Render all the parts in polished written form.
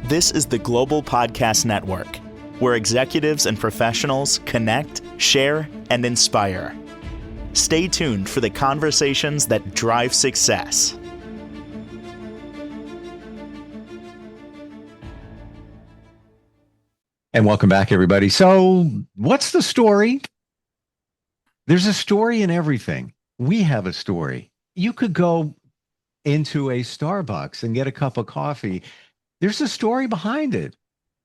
This is the Global Podcast Network, where executives and professionals connect, share, and inspire. Stay tuned for the conversations that drive success. And welcome back, everybody. So, what's the story? There's a story in everything. We have a story. You could go into a Starbucks and get a cup of coffee. There's a story behind it. It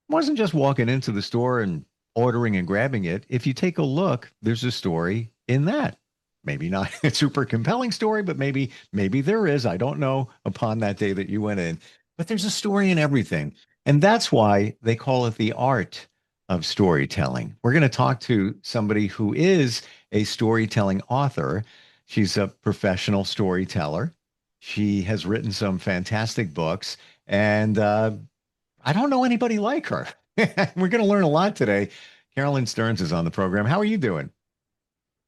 wasn't just walking into the store and ordering and grabbing it. If you take a look, there's a story in that. Maybe not a super compelling story, but maybe there is. I don't know upon that day that you went in. But there's a story in everything. And that's why they call it the art of storytelling. We're going to talk to somebody who is a storytelling author. She's a professional storyteller. She has written some fantastic books. And I don't know anybody like her. We're going to learn a lot today. Carolyn Stearns is on the program. How are you doing?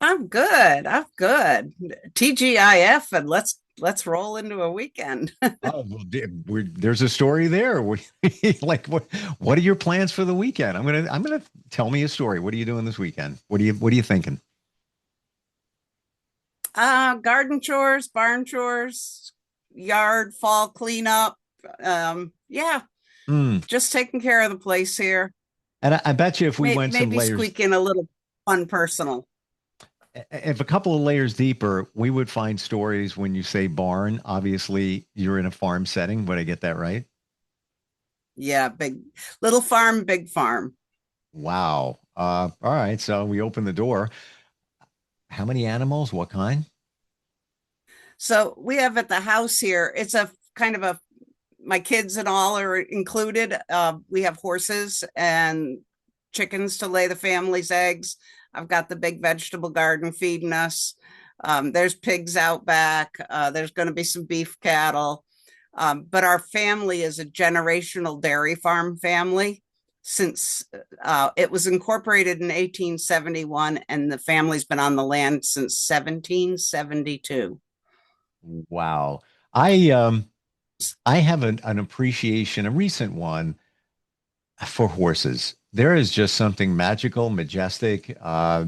I'm good. TGIF, and let's roll into a weekend. Oh, well, there's a story there. Like, what are your plans for the weekend? I'm gonna tell me a story. What are you doing this weekend? What are you thinking? Garden chores, barn chores, yard fall cleanup. Just taking care of the place here. And I bet you if we went some maybe layers, squeak in a little fun personal. if a couple of layers deeper, we would find stories when you say barn. Obviously, you're in a farm setting. Would I get that right? Yeah, little farm, big farm. Wow. All right. So we open the door. How many animals? What kind? So we have at the house here, it's a kind of my kids and all are included. We have horses and chickens to lay the family's eggs. I've got the big vegetable garden feeding us. There's pigs out back. There's going to be some beef cattle. But our family is a generational dairy farm family since it was incorporated in 1871, and the family's been on the land since 1772. Wow. I have an appreciation, a recent one, for horses. There is just something magical, majestic. I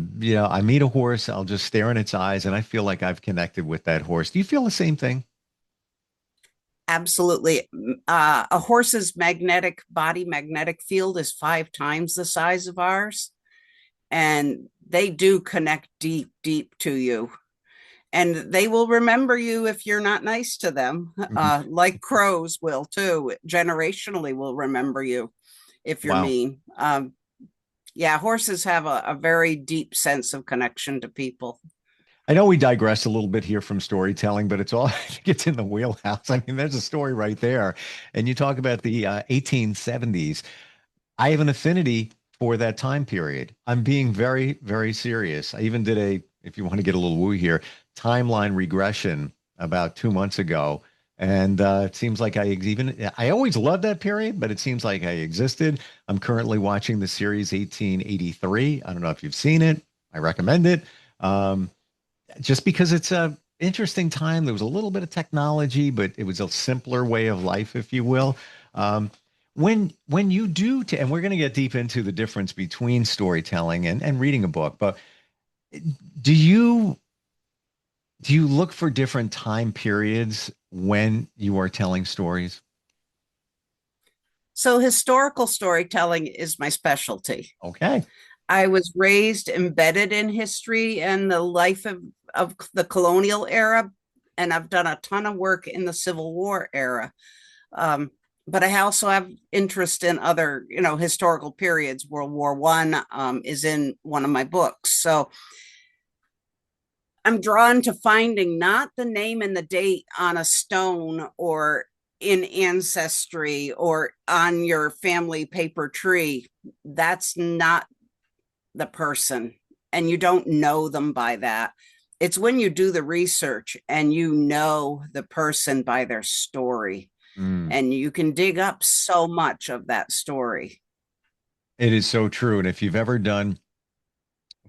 meet a horse, I'll just stare in its eyes, and I feel like I've connected with that horse. Do you feel the same thing? Absolutely. A horse's magnetic field is 5 times the size of ours. And they do connect deep, deep to you. And they will remember you if you're not nice to them, like crows will too. Generationally will remember you if you're mean. Horses have a very deep sense of connection to people. I know we digress a little bit here from storytelling, but I think it's in the wheelhouse. I mean, there's a story right there. And you talk about the 1870s. I have an affinity for that time period. I'm being very, very serious. I even did if you want to get a little woo here, timeline regression about 2 months ago. And it seems like I always loved that period, but it seems like I existed. I'm currently watching the series 1883. I don't know if you've seen it. I recommend it. Just because it's a interesting time. There was a little bit of technology, but it was a simpler way of life, if you will. When you do, and we're going to get deep into the difference between storytelling and reading a book, but do you look for different time periods when you are telling stories? So historical storytelling is my specialty. Okay. I was raised embedded in history and the life of the colonial era, and I've done a ton of work in the Civil War era. But I also have interest in other, historical periods. World War I is in one of my books. So I'm drawn to finding not the name and the date on a stone or in Ancestry or on your family paper tree. That's not the person, and you don't know them by that. It's when you do the research and you know the person by their story, and you can dig up so much of that story. It is so true. And if you've ever done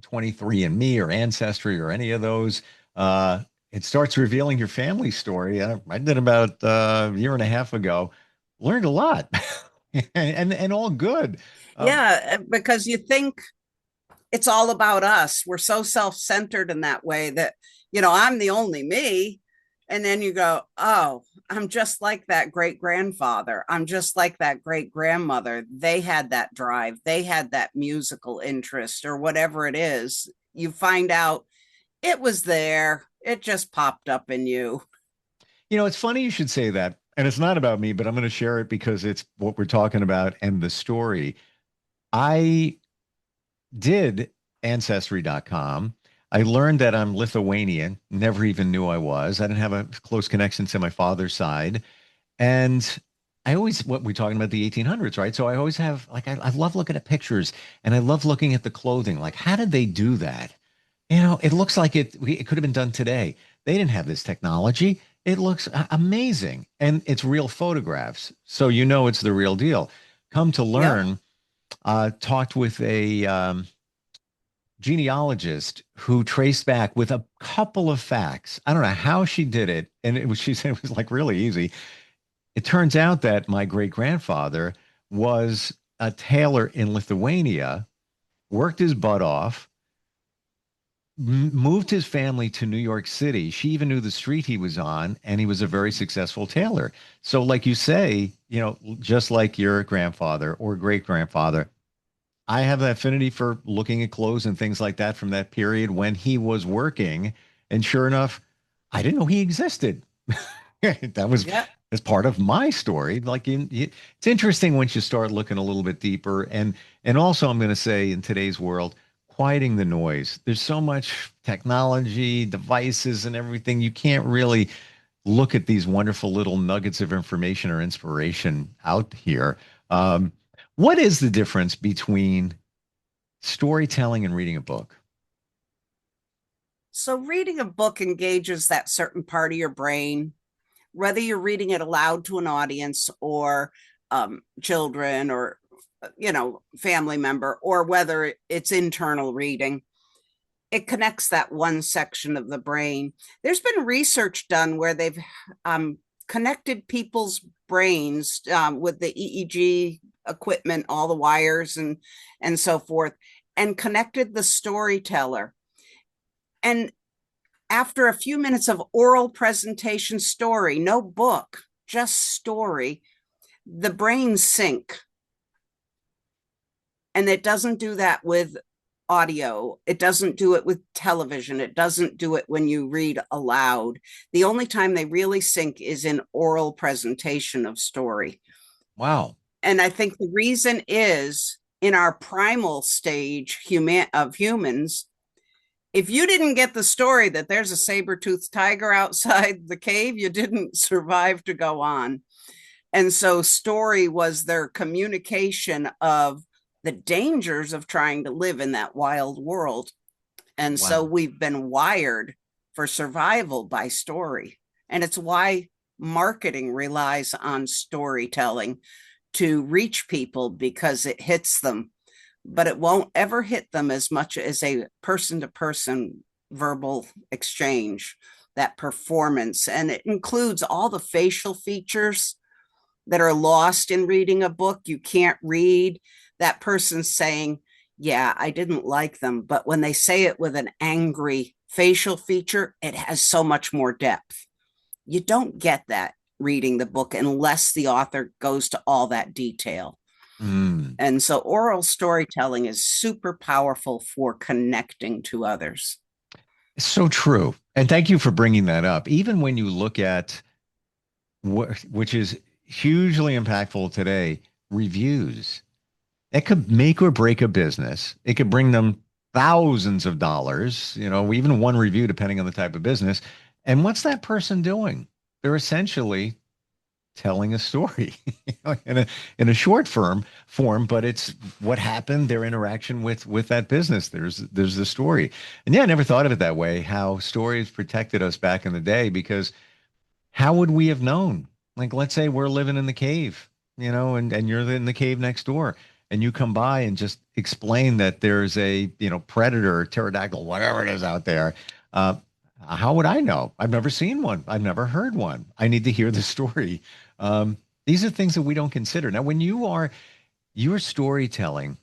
23andMe or Ancestry or any of those, it starts revealing your family story. I did about a year and a half ago. Learned a lot. and all good. Yeah, because you think it's all about us. We're so self-centered in that way that, I'm the only me. And then you go, oh, I'm just like that great grandfather. I'm just like that great grandmother. They had that drive. They had that musical interest or whatever it is. You find out it was there. It just popped up in you. It's funny you should say that. And it's not about me, but I'm going to share it because it's what we're talking about and the story. I did ancestry.com. I learned that I'm Lithuanian, never even knew I was. I didn't have a close connection to my father's side. And what we're talking about the 1800s, right? So I always have, like, I love looking at pictures and I love looking at the clothing. Like, how did they do that? It looks like it could have been done today. They didn't have this technology. It looks amazing. And it's real photographs. So it's the real deal. Come to Yep. learn, talked with a genealogist who traced back with a couple of facts. I don't know how she did it. And she said it was like really easy. It turns out that my great grandfather was a tailor in Lithuania, worked his butt off, moved his family to New York City. She even knew the street he was on, and he was a very successful tailor. So, like you say, just like your grandfather or great grandfather, I have an affinity for looking at clothes and things like that from that period when he was working. And sure enough, I didn't know he existed. That was Yep. as part of my story. Like it's interesting once you start looking a little bit deeper. And also, I'm going to say in today's world, quieting the noise. There's so much technology, devices, and everything. You can't really look at these wonderful little nuggets of information or inspiration out here. What is the difference between storytelling and reading a book? So reading a book engages that certain part of your brain, whether you're reading it aloud to an audience or children or family member, or whether it's internal reading. It connects that one section of the brain. There's been research done where they've connected people's brains with the EEG equipment, all the wires and so forth, and connected the storyteller. And after a few minutes of oral presentation story, no book, just story, the brain sync. And it doesn't do that with audio. It doesn't do it with television. It doesn't do it when you read aloud. The only time they really sync is in oral presentation of story. Wow. And I think the reason is in our primal stage of humans, if you didn't get the story that there's a saber-toothed tiger outside the cave, you didn't survive to go on. And so story was their communication of the dangers of trying to live in that wild world. And so Wow. we've been wired for survival by story. And it's why marketing relies on storytelling to reach people, because it hits them, but it won't ever hit them as much as a person-to-person verbal exchange, that performance. And it includes all the facial features that are lost in reading a book. You can't read that person saying, yeah, I didn't like them. But when they say it with an angry facial feature, it has so much more depth. You don't get that reading the book unless the author goes to all that detail. Mm. And so oral storytelling is super powerful for connecting to others. So true. And thank you for bringing that up. Even when you look at which is hugely impactful today, reviews. It could make or break a business. It could bring them thousands of dollars, even one review, depending on the type of business. And what's that person doing? They're essentially telling a story in a short form, but it's what happened, their interaction with that business. There's the story. And yeah, I never thought of it that way, how stories protected us back in the day, because how would we have known? Like, let's say we're living in the cave, and you're in the cave next door, and you come by and just explain that there's a, predator, pterodactyl, whatever it is out there. How would I know? I've never seen one. I've never heard one. I need to hear the story. These are things that we don't consider. Now, when you're storytelling,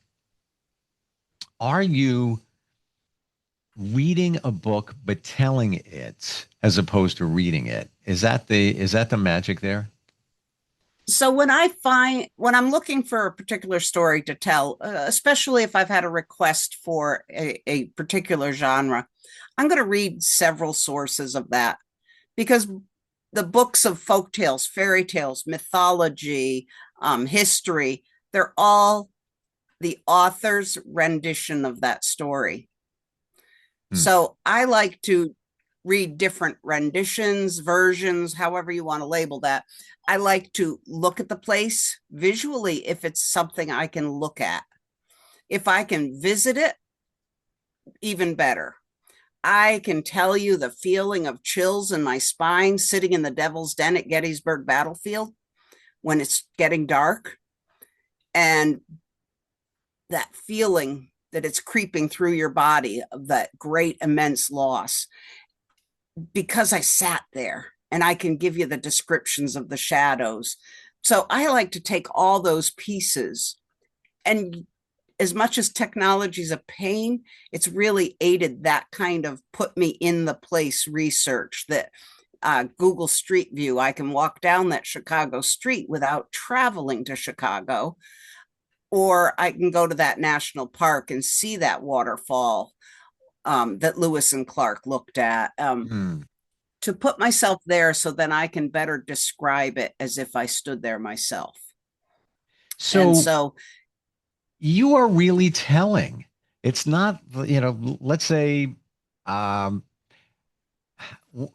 are you reading a book but telling it as opposed to reading it? Is that the magic there? So when I'm looking for a particular story to tell, especially if I've had a request for a particular genre, I'm going to read several sources of that, because the books of folk tales, fairy tales, mythology, history, they're all the author's rendition of that story. Hmm. So I like to read different renditions, versions, however you want to label that. I like to look at the place visually if it's something I can look at. If I can visit it, even better. I can tell you the feeling of chills in my spine sitting in the Devil's Den at Gettysburg Battlefield when it's getting dark, and that feeling that it's creeping through your body of that great immense loss, because I sat there, and I can give you the descriptions of the shadows. So I like to take all those pieces, and as much as technology is a pain, it's really aided that kind of put me in the place research that Google Street View, I can walk down that Chicago street without traveling to Chicago, or I can go to that national park and see that waterfall that Lewis and Clark looked at. Hmm. To put myself there so then I can better describe it as if I stood there myself. And So so you are really telling. It's not, let's say, um,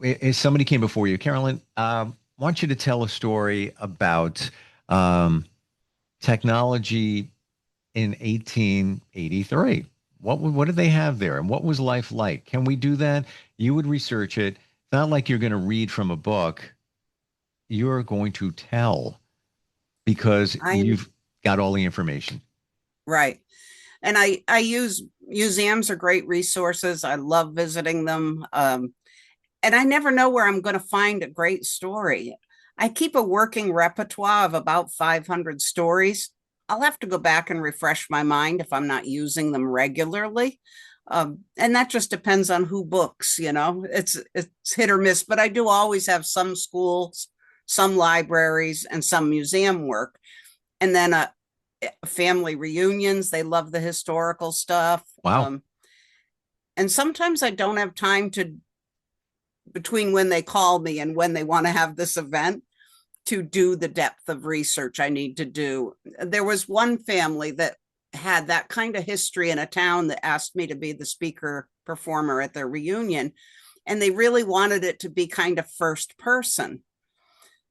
if somebody came before you, Carolyn, want you to tell a story about um, technology in 1883. What did they have there, and what was life like? Can we do that? You would research it. It's not like you're going to read from a book. You're going to tell because I'm you've got all the information. right. And I use museums are great resources. I love visiting them. And I never know where I'm going to find a great story. I keep a working repertoire of about 500 stories. I'll have to go back and refresh my mind if I'm not using them regularly. And that just depends on who books, it's hit or miss, but I do always have some schools, some libraries, and some museum work. And then family reunions, they love the historical stuff. Wow. And sometimes I don't have time to, between when they call me and when they want to have this event, to do the depth of research I need to do. There was one family that had that kind of history in a town that asked me to be the speaker performer at their reunion. And they really wanted it to be kind of first person.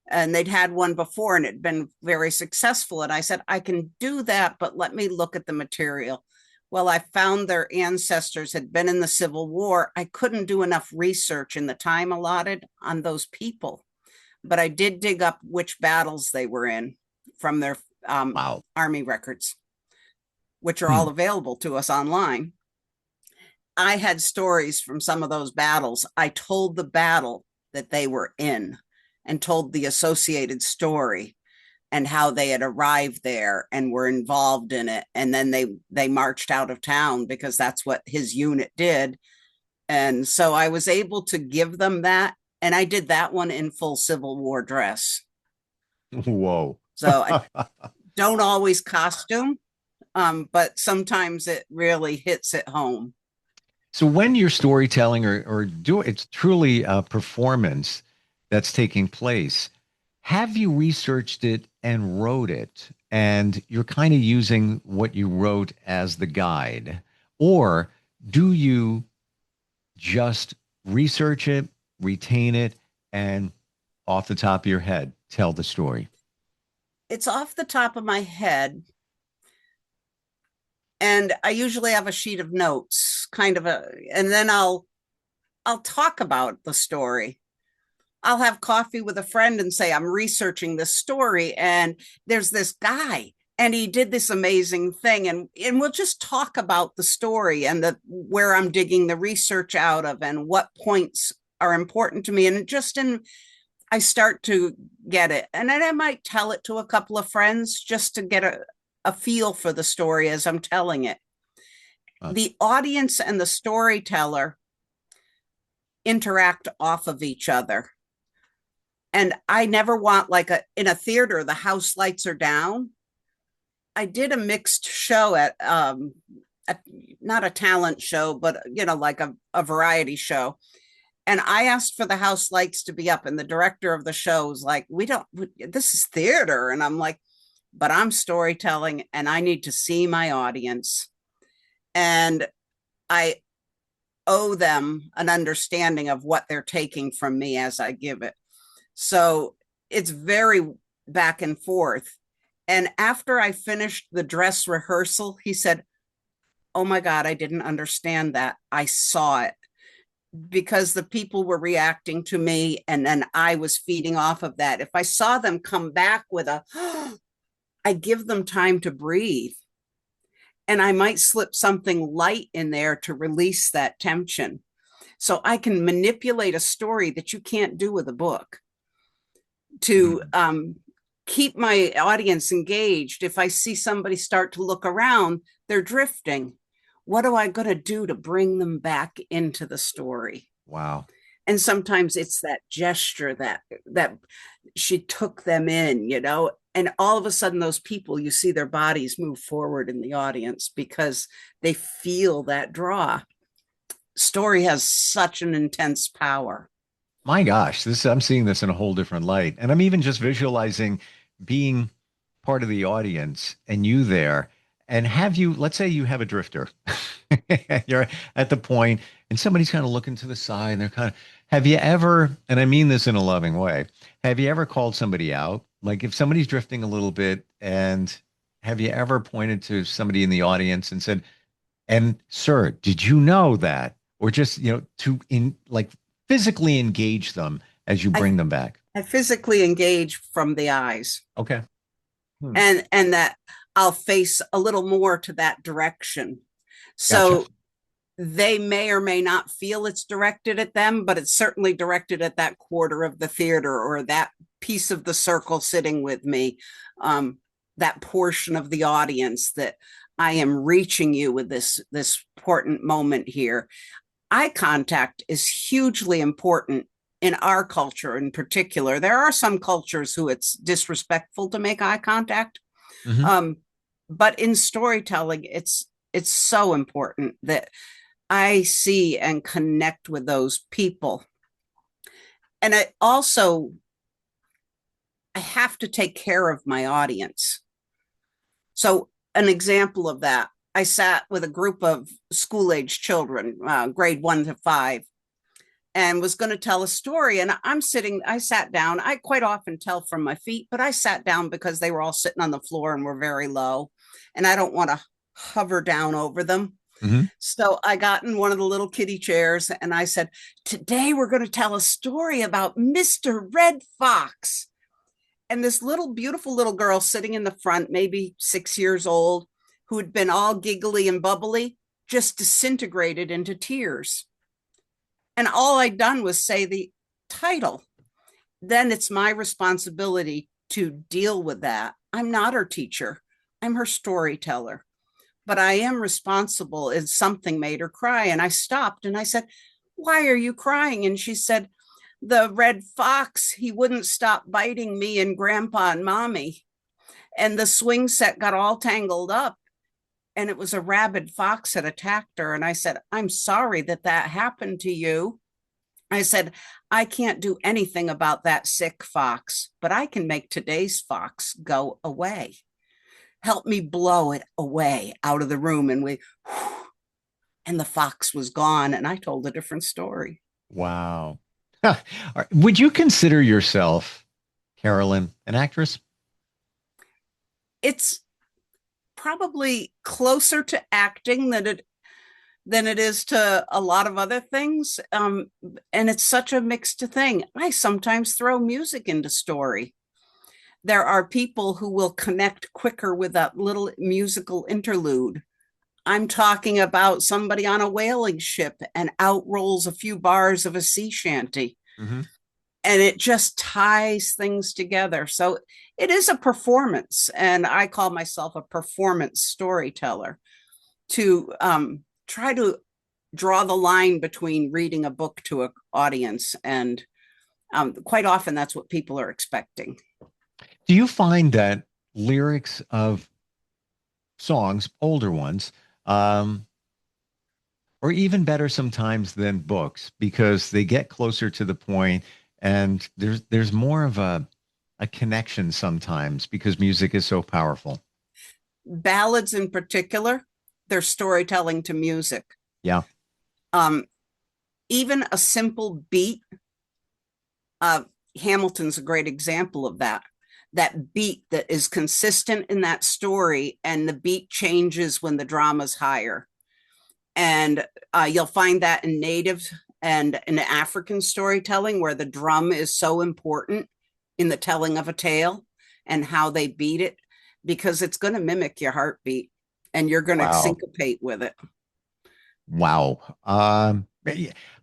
And they'd had one before and it'd been very successful. And I said, I can do that, but let me look at the material. Well, I found their ancestors had been in the Civil War. I couldn't do enough research in the time allotted on those people, but I did dig up which battles they were in from their Wow. army records, which are Hmm. all available to us online. I had stories from some of those battles. I told the battle that they were in and told the associated story and how they had arrived there and were involved in it. And then they marched out of town because that's what his unit did. And so I was able to give them that. And I did that one in full Civil War dress. Whoa. So I don't always costume, but sometimes it really hits it home. So when you're storytelling or do it's truly a performance that's taking place, have you researched it and wrote it? And you're kind of using what you wrote as the guide? Or do you just research it, retain it, and off the top of your head, tell the story? It's off the top of my head. And I usually have a sheet of notes, and then I'll talk about the story. I'll have coffee with a friend and say, I'm researching this story, and there's this guy, and he did this amazing thing. And we'll just talk about the story and where I'm digging the research out of and what points are important to me. And just in I start to get it. And then I might tell it to a couple of friends just to get a feel for the story as I'm telling it. The audience and the storyteller interact off of each other. And I never want, like, in a theater, the house lights are down. I did a mixed show at not a talent show, but like a variety show. And I asked for the house lights to be up, and the director of the show was like, this is theater. And I'm like, but I'm storytelling and I need to see my audience. And I owe them an understanding of what they're taking from me as I give it. So it's very back and forth. And after I finished the dress rehearsal, he said, "Oh my God, I didn't understand that. I saw it." Because the people were reacting to me and then I was feeding off of that. If I saw them come back with I give them time to breathe. And I might slip something light in there to release that tension. So I can manipulate a story that you can't do with a book to keep my audience engaged. If I see somebody start to look around, they're drifting. What am I going to do to bring them back into the story? Wow. And sometimes it's that gesture that she took them in, and all of a sudden those people, you see their bodies move forward in the audience because they feel that draw. Story has such an intense power. My gosh, I'm seeing this in a whole different light. And I'm even just visualizing being part of the audience and you there. And let's say you have a drifter. You're at the point and somebody's kind of looking to the side and have you ever, and I mean this in a loving way, have you ever called somebody out? Like if somebody's drifting a little bit, and have you ever pointed to somebody in the audience and said, "And sir, did you know that?" Or just, like physically engage them as you bring them back. I physically engage from the eyes. Okay. And that I'll face a little more to that direction. So Gotcha. They may or may not feel it's directed at them, but it's certainly directed at that quarter of the theater or that piece of the circle sitting with me, that portion of the audience that I am reaching you with this important moment here. Eye contact is hugely important in our culture in particular. There are some cultures who it's disrespectful to make eye contact. But in storytelling, it's so important that I see and connect with those people. And I have to take care of my audience. So an example of that, I sat with a group of school-age children, grade 1 to 5, and was going to tell a story. And I sat down. I quite often tell from my feet, but I sat down because they were all sitting on the floor and were very low. And I don't want to hover down over them. So I got in one of the little kiddie chairs and I said, "Today we're going to tell a story about Mr. Red Fox." And this beautiful little girl sitting in the front, maybe 6 years old, who had been all giggly and bubbly, just disintegrated into tears. And all I'd done was say the title. Then it's my responsibility to deal with that. I'm not her teacher. I'm her storyteller. But I am responsible if something made her cry. And I stopped and I said, "Why are you crying?" And she said, "The red fox, he wouldn't stop biting me and Grandpa and Mommy. And the swing set got all tangled up. And it was a rabid fox that attacked her." And I said, "I'm sorry that happened to you." I said, "I can't do anything about that sick fox, but I can make today's fox go away. Help me blow it away out of the room." And the fox was gone. And I told a different story. Wow. Would you consider yourself, Carolyn, an actress? It's probably closer to acting than it is to a lot of other things. And it's such a mixed thing. I sometimes throw music into story. There are people who will connect quicker with that little musical interlude. I'm talking about somebody on a whaling ship and out rolls a few bars of a sea shanty. and it just ties things together. So it is a performance, and I call myself a performance storyteller, to try to draw the line between reading a book to an audience, and quite often that's what people are expecting. Do you find that lyrics of songs, older ones, um, or even better sometimes than books because they get closer to the point and there's more of a connection sometimes because music is so powerful. Ballads in particular, they're storytelling to music. Yeah. Um, Even a simple beat, uh, Hamilton's a great example of that. That beat that is consistent in that story, and the beat changes when the drama's higher. And you'll find that in Native and in African storytelling, where the drum is so important in the telling of a tale and how they beat it, because it's going to mimic your heartbeat and you're going to Wow. syncopate with it. Wow.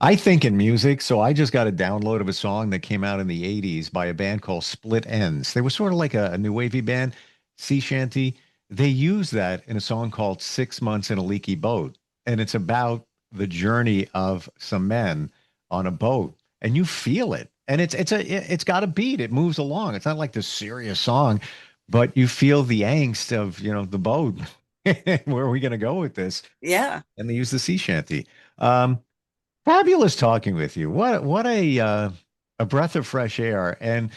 I think in music, so I just got a download of a song that came out in the 80s by a band called Split Ends. They were sort of like a new wavy band, sea shanty. They use that in a song called 6 Months in a Leaky Boat. And it's about the journey of some men on a boat. And you feel it. And it's got a beat. It moves along. It's not like this serious song, but you feel the angst of, the boat. Where are we going to go with this? Yeah. And they use the sea shanty. Um, Fabulous talking with you. What a breath of fresh air. And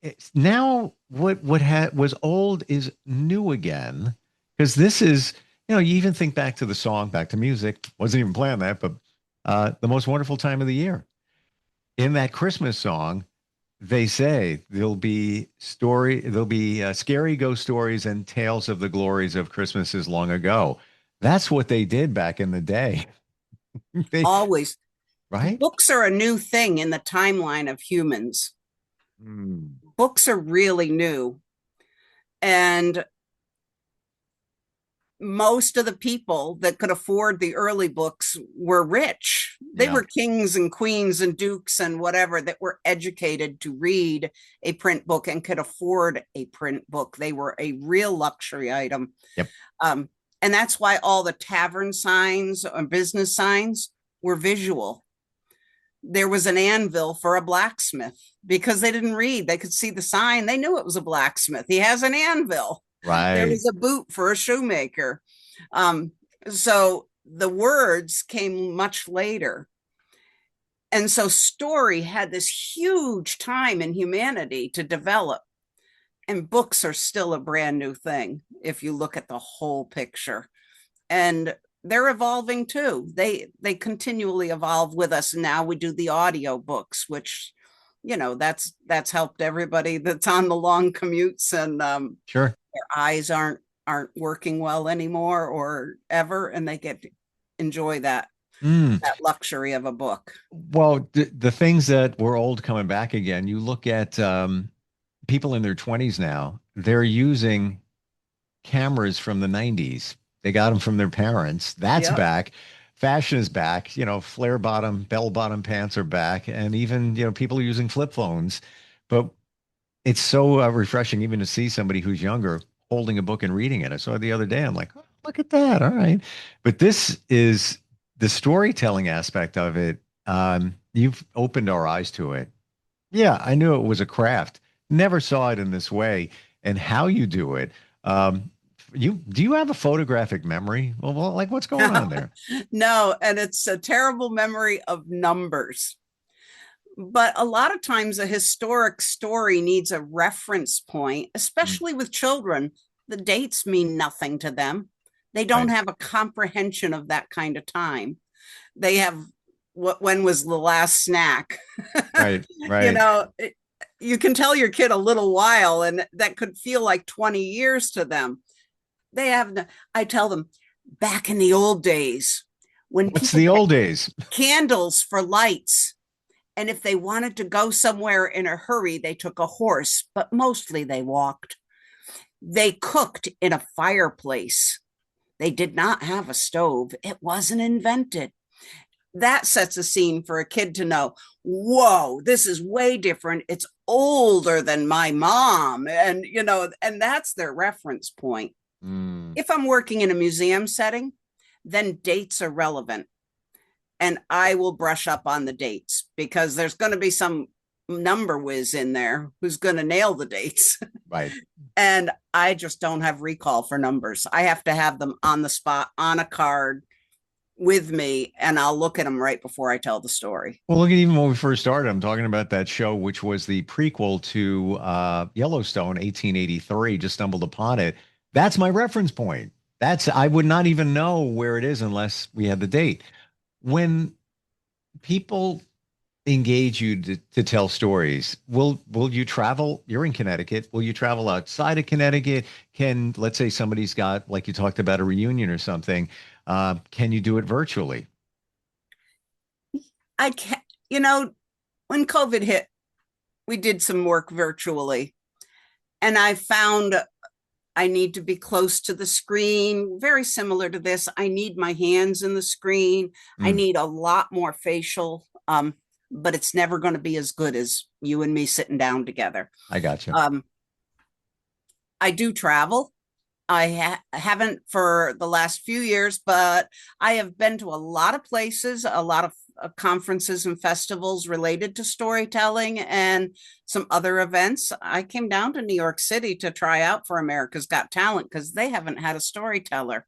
it's now was old is new again. Because this is, you even think back to the song, back to music. Wasn't even playing that, but the most wonderful time of the year. In that Christmas song, they say there'll be scary ghost stories and tales of the glories of Christmases long ago. That's what they did back in the day. They, Always. right? Books are a new thing in the timeline of humans. Mm, Books are really new. And most of the people that could afford the early books were rich. They yeah. were kings and queens and dukes and whatever that were educated to read a print book and could afford a print book. They were a real luxury item. Yep. And that's why all the tavern signs or business signs were visual. There was an anvil for a blacksmith because they didn't read. They could see the sign. They knew it was a blacksmith. He has an anvil. There Right. was a boot for a shoemaker. So the words came much later. And so story had this huge time in humanity to develop. And books are still a brand new thing if you look at the whole picture. And they're evolving too. They continually evolve with us. Now we do the audio books, which that's helped everybody that's on the long commutes, and Sure. their eyes aren't working well anymore or ever, and they get to enjoy that Mm. luxury of a book. Well, the things that were old coming back again, you look at people in their 20s now, they're using cameras from the 90s. They got them from their parents. That's Yep. back. Fashion is back. Flare bottom, bell bottom pants are back. And even, people are using flip phones. But it's so refreshing even to see somebody who's younger holding a book and reading it. I saw it the other day. I'm like, oh, look at that. All right. But this is the storytelling aspect of it. You've opened our eyes to it. Yeah, I knew it was a craft. Never saw it in this way, and how you do it. Do you have a photographic memory? Well, like what's going on there? No, and it's a terrible memory of numbers. But a lot of times a historic story needs a reference point, Mm, especially with children. The dates mean nothing to them. They don't right, have a comprehension of that kind of time. They have when was the last snack? right, you right. know, you can tell your kid a little while, and that could feel like 20 years to them. They have, I tell them, back in the old days, when What's people the had old days? candles for lights, and if they wanted to go somewhere in a hurry, they took a horse, but mostly they walked. They cooked in a fireplace. They did not have a stove. It wasn't invented. that sets a scene for a kid to know, whoa, this is way different. It's older than my mom. And, and that's their reference point. If I'm working in a museum setting, then dates are relevant. And I will brush up on the dates because there's going to be some number whiz in there who's going to nail the dates. Right. And I just don't have recall for numbers. I have to have them on the spot, on a card with me, and I'll look at them right before I tell the story. Well, look at even when we first started, I'm talking about that show, which was the prequel to Yellowstone, 1883, just stumbled upon it. That's my reference point. I would not even know where it is unless we had the date. When people engage you to tell stories, will you travel? You're in Connecticut. Will you travel outside of Connecticut? Let's say somebody's got, like you talked about, a reunion or something. Can you do it virtually? I can't, when COVID hit, we did some work virtually, and I found I need to be close to the screen, very similar to this. I need my hands in the screen. I need a lot more facial, but it's never going to be as good as you and me sitting down together. I got you. I do travel. I haven't for the last few years, but I have been to a lot of places, a lot of conferences and festivals related to storytelling and some other events. I came down to New York City to try out for America's Got Talent because they haven't had a storyteller.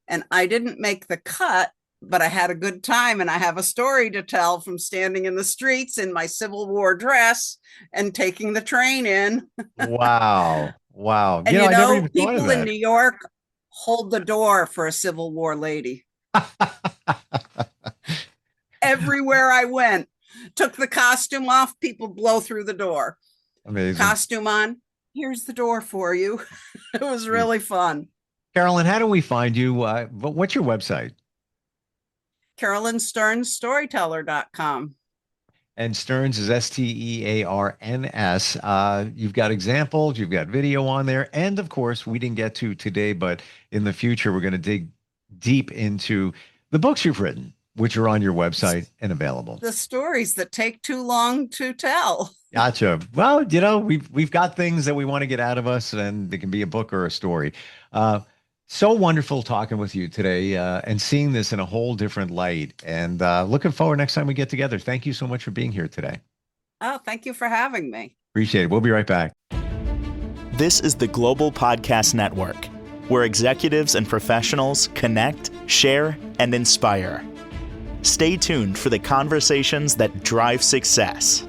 And I didn't make the cut, but I had a good time, and I have a story to tell from standing in the streets in my Civil War dress and taking the train in. Wow. Wow. And I never even thought of people that. in New York hold the door for a Civil War lady. Everywhere I went, took the costume off, people blow through the door. Amazing. Costume on, here's the door for you. It was really fun. Carolyn, how do we find you? What's your website? Carolyn Stearns, Storyteller.com. And Stearns is Stearns. You've got examples, you've got video on there. And of course, we didn't get to today, but in the future, we're going to dig deep into the books you've written, which are on your website and available. The stories that take too long to tell. Gotcha. Well, we've got things that we want to get out of us, and it can be a book or a story. So wonderful talking with you today and seeing this in a whole different light, and looking forward next time we get together. Thank you so much for being here today. Oh, thank you for having me. Appreciate it. We'll be right back. This is the Global Podcast Network, where executives and professionals connect, share, and inspire. Stay tuned for the conversations that drive success.